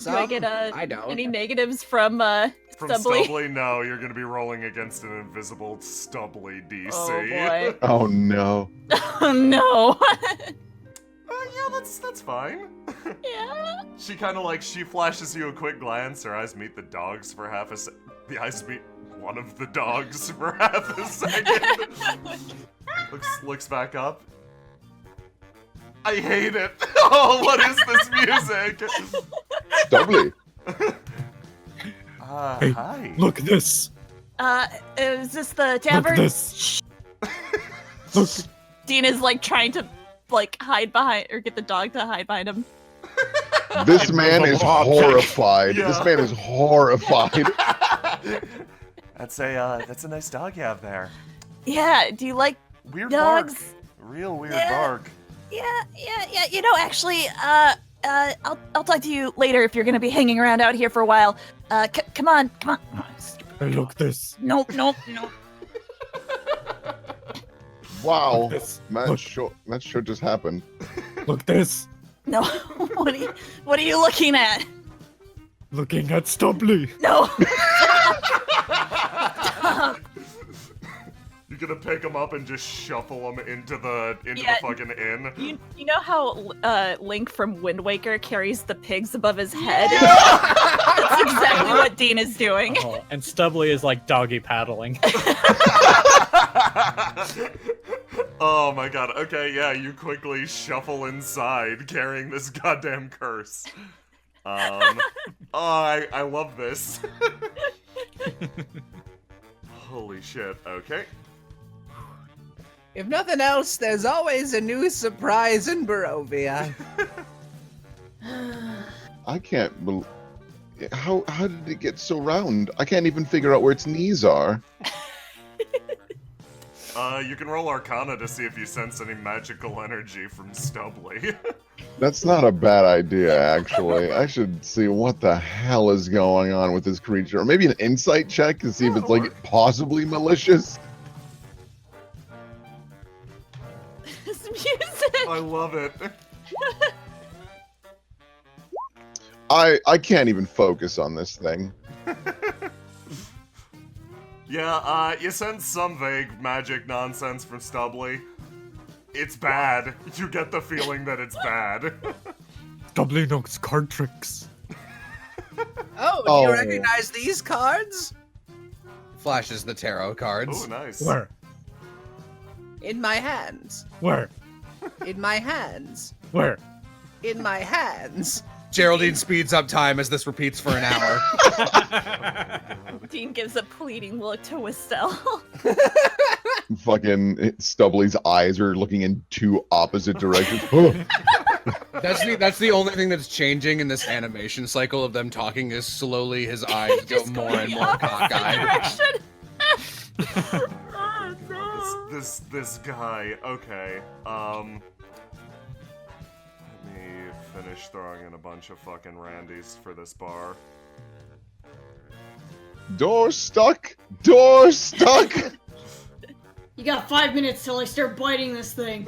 Do I get I don't. any negatives from From Stubbly? Stubbly, no, you're gonna be rolling against an invisible Stubbly DC. Oh boy. Oh no. Oh no. Yeah, that's fine. Yeah. She kind of she flashes you a quick glance. Her eyes meet the dogs for half a sec. The eyes meet one of the dogs for half a second. looks back up. I hate it. Oh, what is this music? Stubbly. Hey, Hi. Look this. Is this the Look tavern? this. Look. Dean is trying to hide behind or get the dog to hide behind him. This man is horrified. Yeah. This man is horrified. That's a nice dog you have there. Yeah. Do you like Weird dogs? bark. Real weird Yeah. bark. Yeah. You know, actually, I'll talk to you later if you're gonna be hanging around out here for a while. Come on. Hey, look this. Nope. Wow. This. That sure just happened. Look this. No. What are you looking at? Looking at Stubbly. No. Stop. gonna pick him up and just shuffle him into the Yeah. fucking inn. You know how Link from Wind Waker carries the pigs above his head? That's exactly what Dean is doing. Oh, and Stubbly is like doggy paddling. Oh my god. Okay, yeah, you quickly shuffle inside carrying this goddamn curse. Oh, I love this. Holy shit. Okay. If nothing else, there's always a new surprise in Barovia. I can't believe. How did it get so round? I can't even figure out where its knees are. You can roll Arcana to see if you sense any magical energy from Stubbly. That's not a bad idea, actually. I should see what the hell is going on with this creature. Or maybe an insight check to see if it's like possibly malicious. This music. I love it. I can't even focus on this thing. Yeah, you sense some vague magic nonsense from Stubbly. It's bad. You get the feeling that it's bad. Stubbly knows card tricks. Oh, do Oh. you recognize these cards? Flashes the tarot cards. Oh, nice. Where? In my hands. Where? In my hands. Where? In my hands. Geraldine speeds up time as this repeats for an hour. Dean gives a pleading look to Wistel. Fucking Stubbly's eyes are looking in two opposite directions. That's the only thing that's changing in this animation cycle of them talking is slowly his eyes go Just more going and the more opposite cockeyed. direction. Oh, no. This guy. Okay. Let me finish throwing in a bunch of fucking Randys for this bar. Door stuck! Door stuck! You got 5 minutes till I start biting this thing.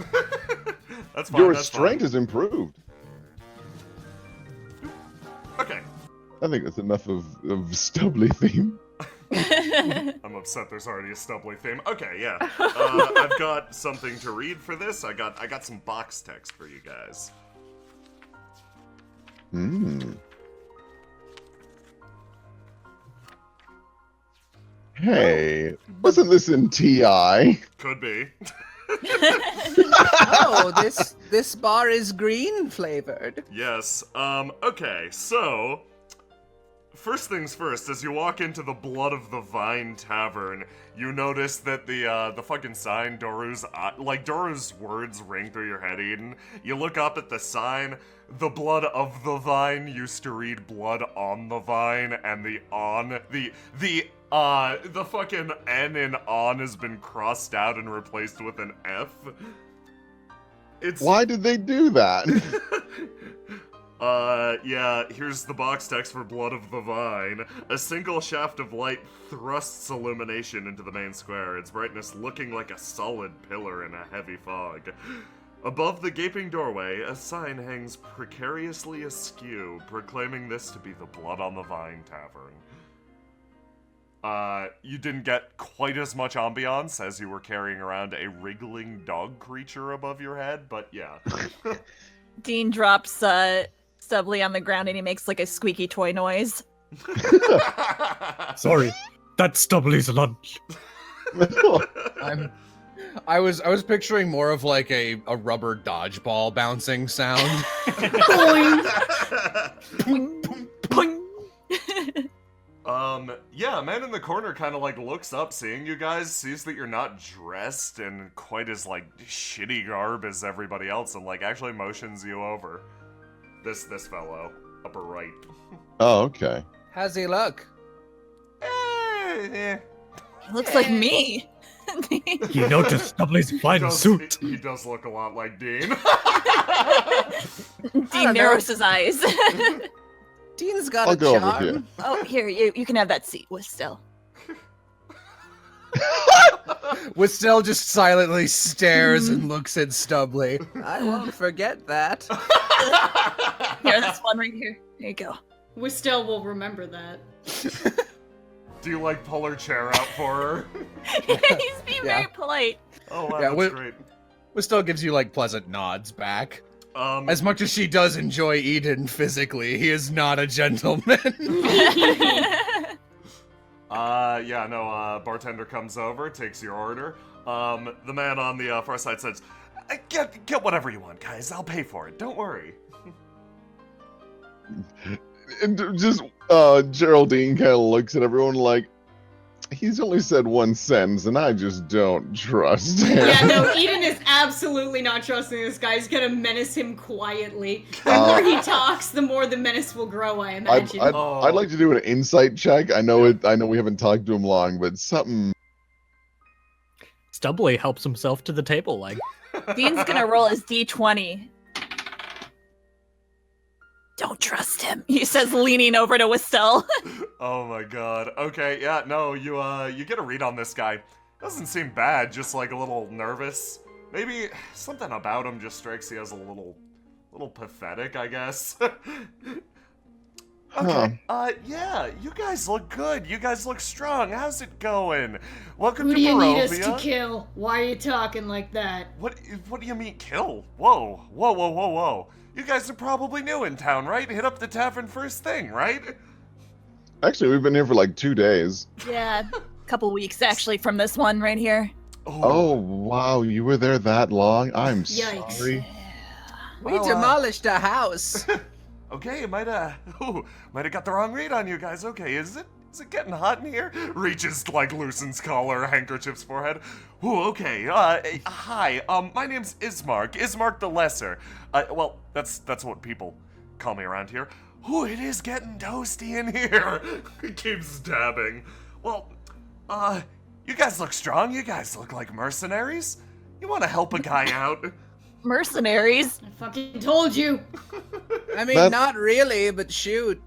That's fine. Your that's strength fine. has improved. Okay. I think that's enough of Stubbly theme. I'm upset there's already a Stubbly theme. Okay, yeah. I've got something to read for this. I got some box text for you guys. Hey, wasn't this in TI? Could be. Oh, this bar is green flavored. Yes. Okay, so first things first, as you walk into the Blood of the Vine Tavern, you notice that the fucking sign, Doru's words ring through your head, Eden. You look up at the sign, the Blood of the Vine used to read Blood on the Vine, and the fucking N in on has been crossed out and replaced with an F. Why did they do that? Yeah, here's the box text for Blood of the Vine. A single shaft of light thrusts illumination into the main square, its brightness looking like a solid pillar in a heavy fog. Above the gaping doorway, a sign hangs precariously askew, proclaiming this to be the Blood on the Vine Tavern. You didn't get quite as much ambiance as you were carrying around a wriggling dog creature above your head, but yeah. Dean drops Stubbly on the ground and he makes like a squeaky toy noise. Sorry, that's Stubbly's lunch. I was picturing more of like a rubber dodgeball bouncing sound. Yeah, man in the corner kind of like looks up, seeing you guys, sees that you're not dressed in quite as like shitty garb as everybody else, and like actually motions you over. This fellow, upper right. Oh, okay. How's he look? He looks like me. You notice Stubbly's fine suit. He does look a lot like Dean. Dean narrows his eyes. Dean's got I'll a go over charm. here. Oh, here, you can have that seat, Wistel. Wistel just silently stares and looks at Stubbly. I won't forget that. Here, this one right here. There you go. Wistel will remember that. Do you like pull her chair out for her? He's being Yeah. very polite. Oh wow, Yeah, that's great. Wistow gives you like pleasant nods back. Um, As much as she does enjoy Eden physically, he is not a gentleman. bartender comes over, takes your order. The man on the far side says, get whatever you want, guys. I'll pay for it. Don't worry. And just Geraldine kind of looks at everyone like, he's only said one sentence, and I just don't trust him. Yeah, no, Eden is absolutely not trusting this guy. He's gonna menace him quietly. The more he talks, the more the menace will grow, I imagine. I'd like to do an insight check. I know we haven't talked to him long, but something. Stubbly helps himself to the table leg. Dean's gonna roll his d20. Don't trust him, he says, leaning over to Wistow. Oh my god. Okay, yeah, no, you get a read on this guy. Doesn't seem bad, just like a little nervous. Maybe something about him just strikes you as a little pathetic, I guess. Okay, yeah, you guys look good. You guys look strong. How's it going? Welcome Who to do you Barovia. need us to kill? Why are you talking like that? What do you mean kill? Whoa. You guys are probably new in town, right? Hit up the tavern first thing, right? Actually, we've been here for like 2 days. Yeah, a couple weeks actually from this one right here. Oh, wow, you were there that long? I'm Yikes. sorry. We Well, demolished a house. Okay, might have got the wrong read on you guys. Okay, is it getting hot in here? Reaches, like, loosens collar, handkerchief's forehead. Ooh, okay, hi, my name's Ismark the Lesser. Well, that's what people call me around here. Ooh, it is getting toasty in here. He keeps dabbing. Well, you guys look strong. You guys look like mercenaries. You want to help a guy out? Mercenaries? I fucking told you. I mean, That- not really, but shoot.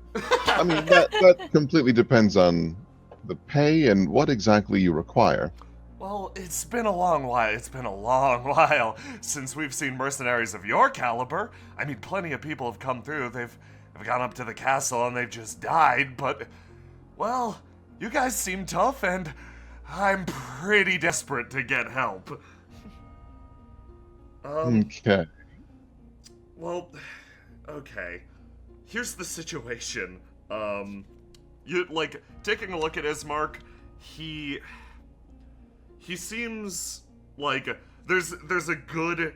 I mean, that completely depends on the pay and what exactly you require. Well, it's been a long while since we've seen mercenaries of your caliber. I mean, plenty of people have come through. They've gone up to the castle and they've just died, but, well, you guys seem tough and I'm pretty desperate to get help. Okay. Well, okay. Here's the situation. You, like, taking a look at Ismark, he seems like there's a good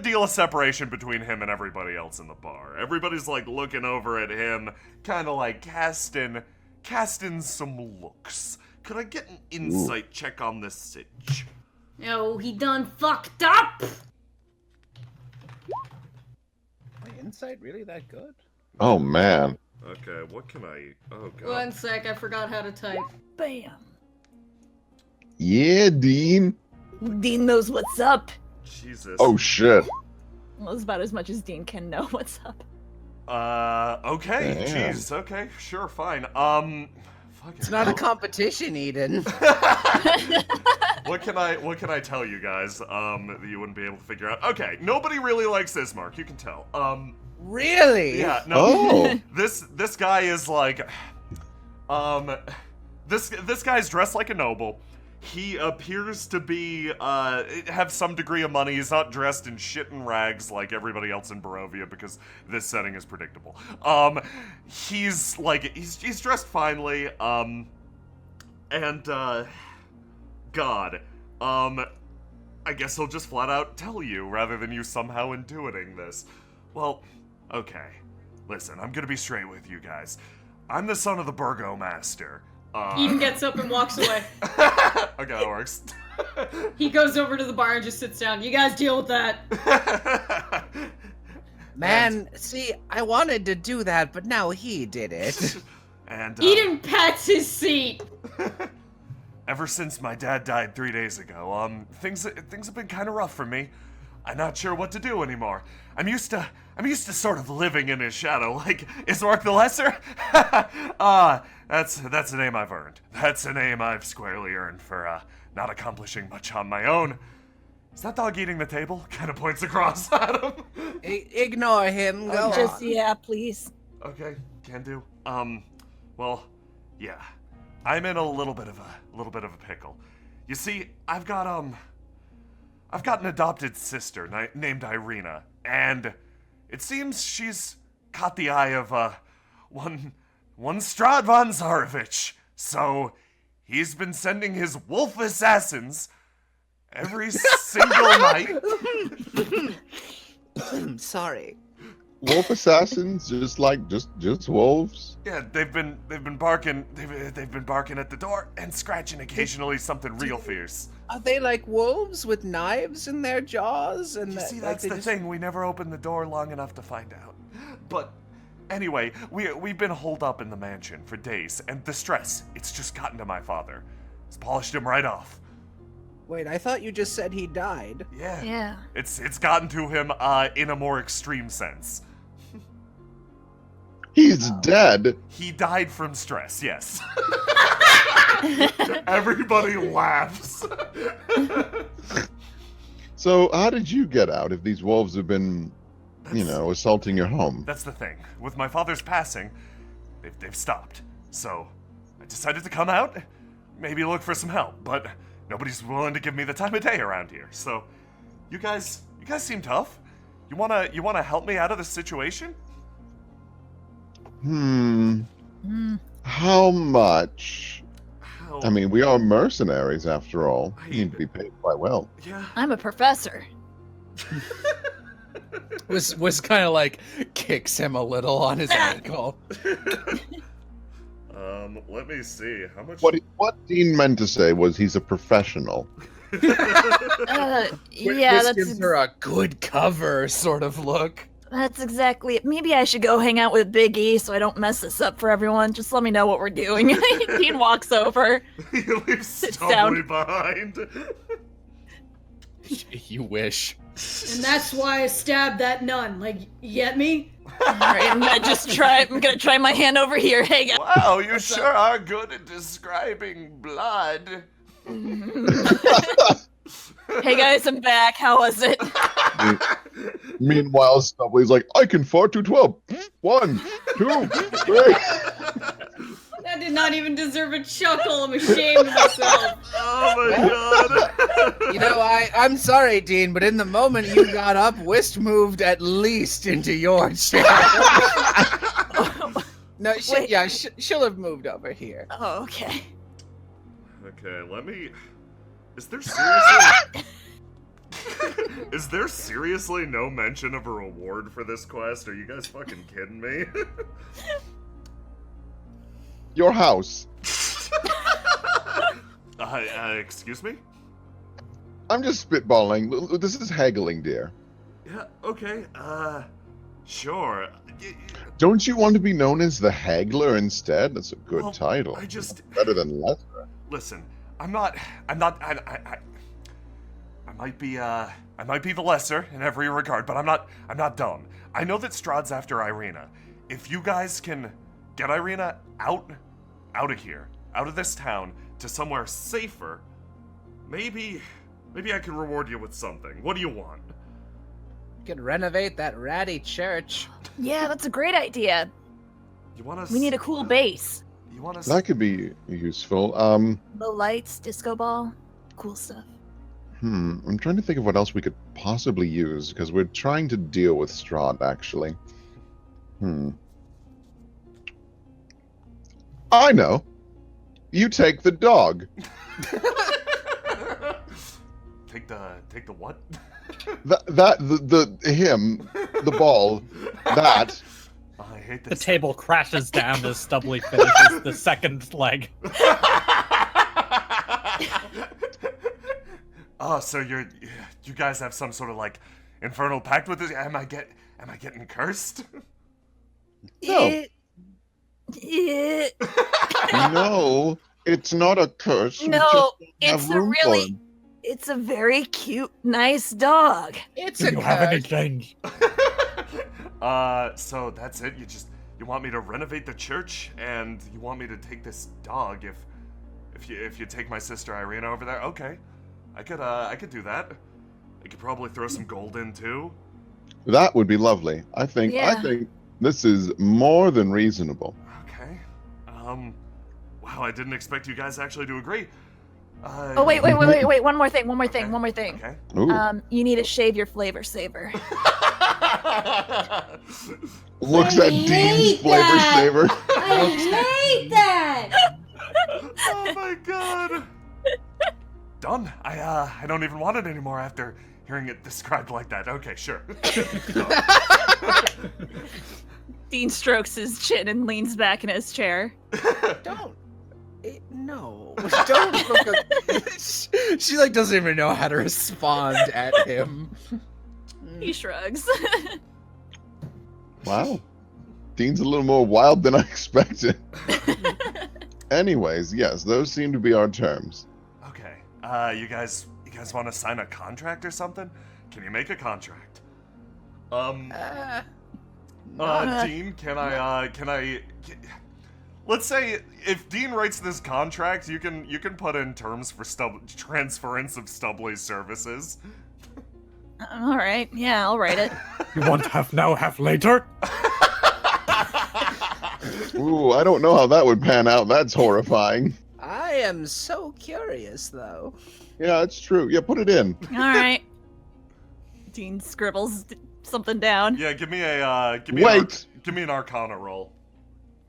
deal of separation between him and everybody else in the bar. Everybody's like looking over at him, kind of like casting some looks. Could I get an insight check on this sitch? No, he done fucked up. My insight really that good? Oh, man. Okay, what can I... Oh, God. One sec, I forgot how to type. Bam. Yeah, Dean. Dean knows what's up. Jesus. Oh, shit. Well, that's about as much as Dean can know what's up. Okay, Damn. jeez, okay, sure, fine. Fucking It's not a hell. competition, Eden. What can I tell you guys, that you wouldn't be able to figure out? Okay, nobody really likes Ismark, you can tell. Really? Yeah, no. Oh. This guy is like, this guy's dressed like a noble. He appears to be, have some degree of money. He's not dressed in shit and rags like everybody else in Barovia because this setting is predictable. He's dressed finely, and, God, I guess he'll just flat out tell you rather than you somehow intuiting this. Well, okay. Listen, I'm gonna be straight with you guys. I'm the son of the Virgo master. Eden gets up and walks away. Okay, that works. He goes over to the bar and just sits down. You guys deal with that. Man, see, I wanted to do that, but now he did it. And Eden pats his seat. ever since my dad died 3 days ago, things have been kind of rough for me. I'm not sure what to do anymore. I'm used to sort of living in his shadow, like Ismark the Lesser. That's a name I've earned. That's a name I've squarely earned for not accomplishing much on my own. Is that dog eating the table? Kind of points across at him. Ignore him. Go Just, on. yeah, please. Okay, can do. Well, yeah. I'm in a little bit of a pickle. You see, I've got an adopted sister named Irina, and it seems she's caught the eye of one Strahd von Zarovich. So he's been sending his wolf assassins every single night. Sorry. Wolf assassins, just wolves. Yeah, they've been barking. They've been barking at the door and scratching occasionally something real fierce. Are they like wolves with knives in their jaws? And You see, like, that's they the just- thing. We never opened the door long enough to find out. But anyway, we've been holed up in the mansion for days, and the stress, it's just gotten to my father. It's polished him right off. Wait, I thought you just said he died. Yeah. Yeah. It's gotten to him in a more extreme sense. He's dead. He died from stress, yes. Everybody laughs. So how did you get out if these wolves have been, assaulting your home? That's the thing. With my father's passing, they've stopped. So I decided to come out, maybe look for some help, but nobody's willing to give me the time of day around here. So you guys seem tough. You wanna help me out of this situation? How much? How? I mean, we are mercenaries after all. I- We need to be paid quite well. Yeah. I'm a professor. Was kind of like kicks him a little on his ankle. Let me see. How much? What Dean meant to say was he's a professional. Yeah, This gives her a good cover sort of look. that's exactly it. Maybe I should go hang out with Big E so I don't mess this up for everyone. Just let me know what we're doing. Dean walks over. He leaves Sits Stubbly down. behind. You wish. And that's why I stabbed that nun. Like, you get me? All right, I'm gonna try my hand over here. Hey, guys. Wow, you sure are good at describing blood. Hey guys, I'm back. How was it? Meanwhile, Stubbly's like, I can fart to 12. 1, 2, 3. That did not even deserve a chuckle. I'm ashamed of myself. Oh my god. You know, I'm sorry, Dean, but in the moment you got up, Whist moved at least into your chair. No, Wait. she'll have moved over here. Oh, okay. Okay, let me. Is there seriously? Is there seriously no mention of a reward for this quest? Are you guys fucking kidding me? Your house. Excuse me? I'm just spitballing. This is haggling, dear. Yeah, okay, sure. Don't you want to be known as the Haggler instead? That's a good Well, title. I just. Better than Lesser. Listen, I might be the lesser in every regard, but I'm not dumb. I know that Strahd's after Irina. If you guys can get Irina out of here, out of this town, to somewhere safer, maybe I can reward you with something. What do you want? Could renovate that ratty church. Yeah, that's a great idea. You want us? We need a cool base. You want us? That could be useful. Low lights, disco ball, cool stuff. I'm trying to think of what else we could possibly use, because we're trying to deal with Strahd, actually. I know. You take the dog. Take the what? Him, the ball, that. I hate The this. table crashes down as Stubbly finishes the second leg. Oh, so you guys have some sort of like infernal pact with this? Am I getting cursed? No. No, it's not a curse. We No, just don't it's have a room for really, him. it's a very cute, nice dog. It's Do a you have any curse. change? So that's it? You want me to renovate the church, and you want me to take this dog if you take my sister Irina over there? Okay. I could do that. I could probably throw some gold in too. That would be lovely. I think Yeah. this is more than reasonable. Okay. Wow, Wow, I didn't expect you guys actually to agree. Oh wait, one more thing. Okay. Ooh. You need to shave your flavor saver. Looks I at Dean's hate flavor that. saver. I hate that. Oh my god. Done. I don't even want it anymore after hearing it described like that. Okay, sure. Dean strokes his chin and leans back in his chair. Don't. No. Don't. She like doesn't even know how to respond at him. He shrugs. Wow. Dean's a little more wild than I expected. Anyways, yes, those seem to be our terms. Okay. You guys want to sign a contract or something? Can you make a contract? Dean, can I let's say if Dean writes this contract, you can put in terms for transference of Stubbly's services. All right, yeah, I'll write it. You want half now, half later? Ooh, I don't know how that would pan out. That's horrifying. I am so curious, though. Yeah, it's true. Yeah, put it in. All right. Dean scribbles something down. Yeah, give me Wait. give me an Arcana roll.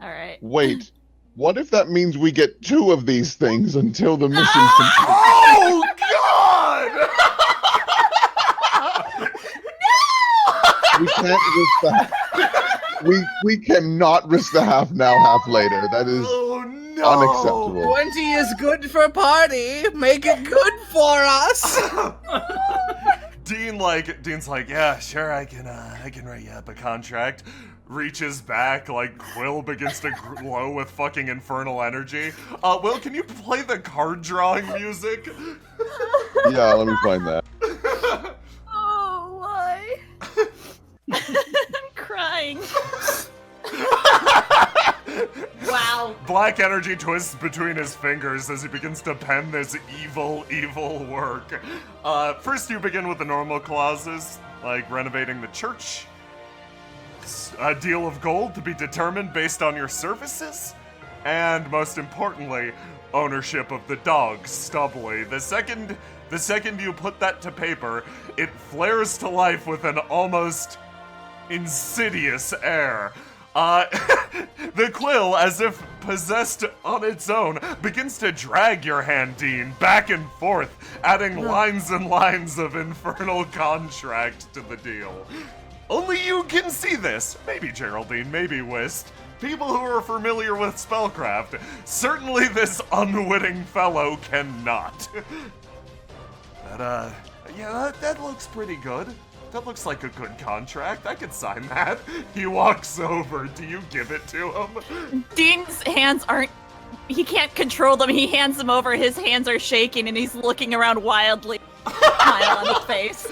All right. Wait. What if that means we get 2 of these things until the mission's complete? Oh God! We can't risk that. We cannot risk the half now, half later. That is Oh no! unacceptable. 20 is good for party. Make it good for us. Dean's like, yeah, sure, I can write you up a contract. Reaches back, like Quill begins to glow with fucking infernal energy. Will, can you play the card drawing music? Yeah, let me find that. Oh, why? I'm crying. Wow. Black energy twists between his fingers as he begins to pen this evil work. First you begin with the normal clauses, like renovating the church, a deal of gold to be determined based on your services, and most importantly, ownership of the dog, Stubbly. The second you put that to paper, it flares to life with an almost insidious air. The quill, as if possessed on its own, begins to drag your hand, Dean, back and forth, adding lines and lines of infernal contract to the deal. Only you can see this. Maybe Geraldine, maybe Whist. People who are familiar with spellcraft. Certainly this unwitting fellow cannot. But, yeah, that looks pretty good. That looks like a good contract. I could sign that. He walks over. Do you give it to him? Dean's hands aren't. He can't control them. He hands them over. His hands are shaking, and he's looking around wildly. Smile on his face.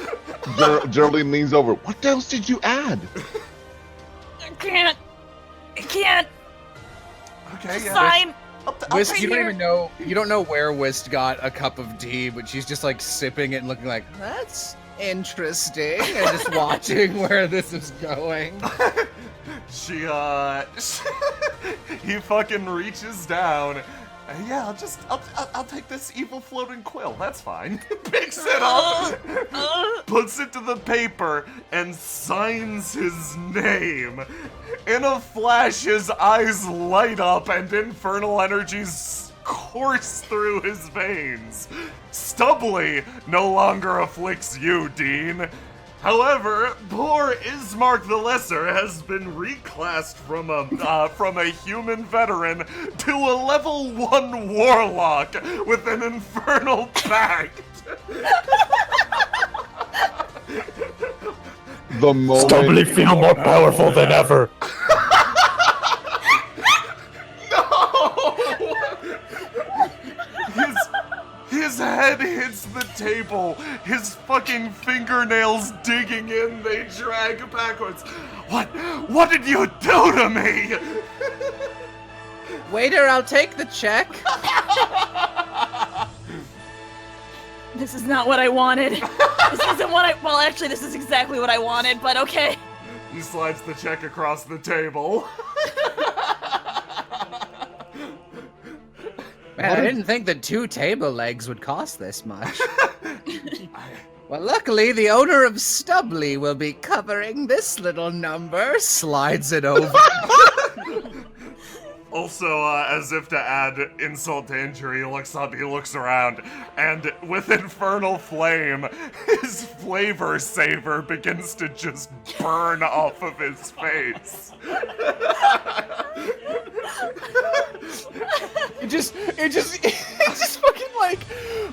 Geraldine leans over. What else did you add? I can't. Okay, yeah. Sign. Whist, right you don't here. even know. You don't know where Whist got a cup of tea, but she's just like sipping it and looking like, That's interesting. And just watching where this is going. He fucking reaches down. Yeah, I'll take this evil floating quill. That's fine. Picks it up, puts it to the paper, and signs his name. In a flash, his eyes light up and infernal energies course through his veins. Stubbly no longer afflicts you, Dean. However, poor Ismark the Lesser has been reclassed from a human veteran to a level 1 warlock with an infernal pact. The moment. Stubbly feel more powerful than ever. His head hits the table, his fucking fingernails digging in, they drag backwards. What did you do to me? Waiter, I'll take the check. This is not what I wanted. This isn't what well, actually, this is exactly what I wanted, but okay. He slides the check across the table. Man, I didn't think the 2 table legs would cost this much. Well, luckily, the owner of Stubbly will be covering this little number. Slides it over. Also, as if to add insult to injury, he looks up, he looks around, and with infernal flame, his flavor saver begins to just burn off of his face. It just fucking like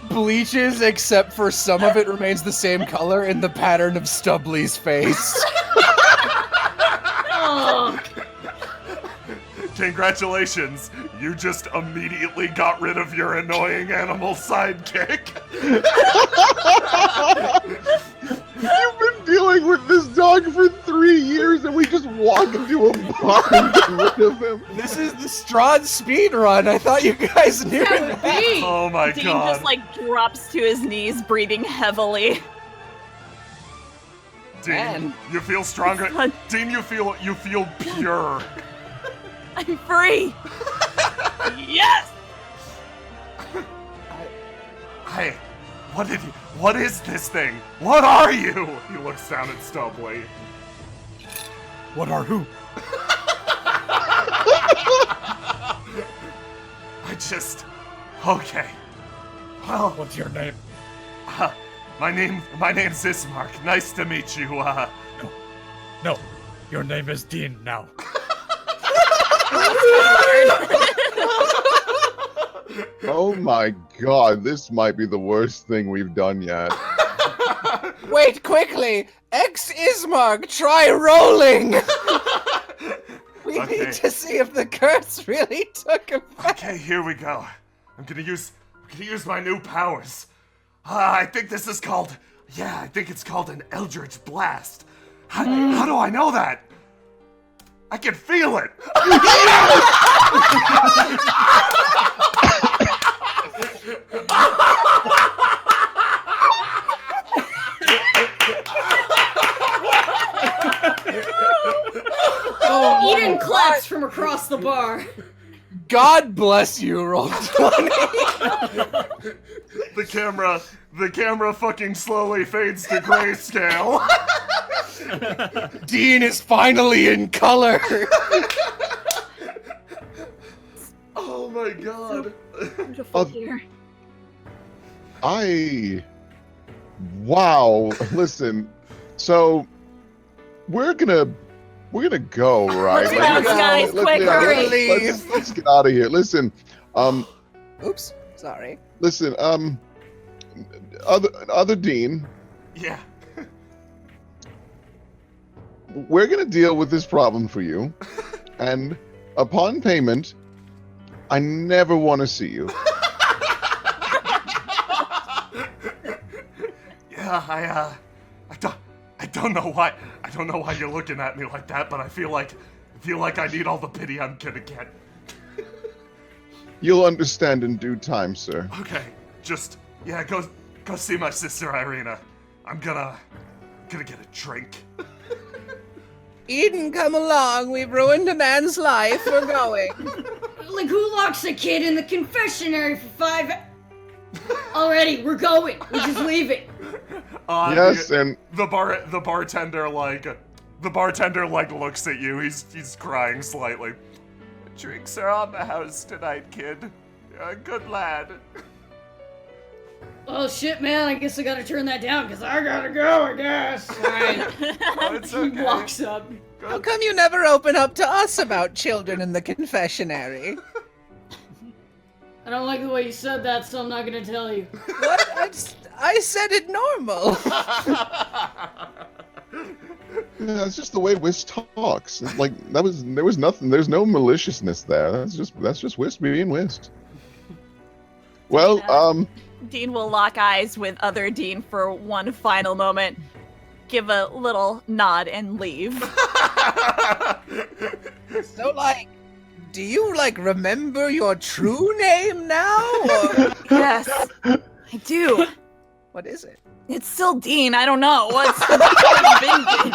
bleaches, except for some of it remains the same color in the pattern of Stubbly's face. Oh, Congratulations, you just immediately got rid of your annoying animal sidekick. You've been dealing with this dog for 3 years, and we just walk into a bar and get rid of him. This is the Strahd speed run. I thought you guys knew that would that. be. Oh my Dean god. just like drops to his knees, breathing heavily. Dean, Man. you feel stronger. Fun. Dean, you feel pure. I'm free. Yes. Hey, what is this thing? What are you? He looks down at Stubbly. What are who? Okay. Well, What's your name? my name's Ismark. Nice to meet you, No, your name is Dean now. Oh my god, this might be the worst thing we've done yet. Wait, quickly! Ismark, try rolling! We Okay. need to see if the curse really took effect. Okay, here we go. I'm gonna use my new powers. I think this is called, I think it's called an Eldritch Blast. How do I know that? I can feel it. Eden claps from across the bar. God bless you, roll 20. The camera fucking slowly fades to grayscale. Dean is finally in color. Oh my god. Beautiful here. Wow. Listen, so we're gonna go, right? Let's bounce, guys, quick, hurry. Let's get out of here. Listen, Oops, sorry. listen, other Dean, Yeah. we're gonna deal with this problem for you, and upon payment, I never want to see you. Yeah, I don't know why you're looking at me like that, but I feel like I need all the pity I'm gonna get. You'll understand in due time, sir. Okay, just go see my sister Irina. I'm gonna get a drink. Eden, come along. We've ruined a man's life. We're going. Like, who locks a kid in the confessionary for 5 Already, we're going. We're just leaving. Yes, and The bartender looks at you. He's crying slightly. Drinks are on the house tonight, kid. You're a good lad. Oh shit, man, I guess I gotta turn that down because I gotta go, I guess. Alright. Oh, it's He okay. walks up. How come you never open up to us about children in the confessionary? I don't like the way you said that, so I'm not gonna tell you. What? I said it normal. yeah, it's just the way Whis talks. It's like there was nothing. There's no maliciousness there. That's just Whis being Whis. Well, Yeah. Dean will lock eyes with other Dean for one final moment, give a little nod, and leave. So, do you, remember your true name now? Or Yes, I do. what is it? It's still Dean. I don't know. What's been Dean?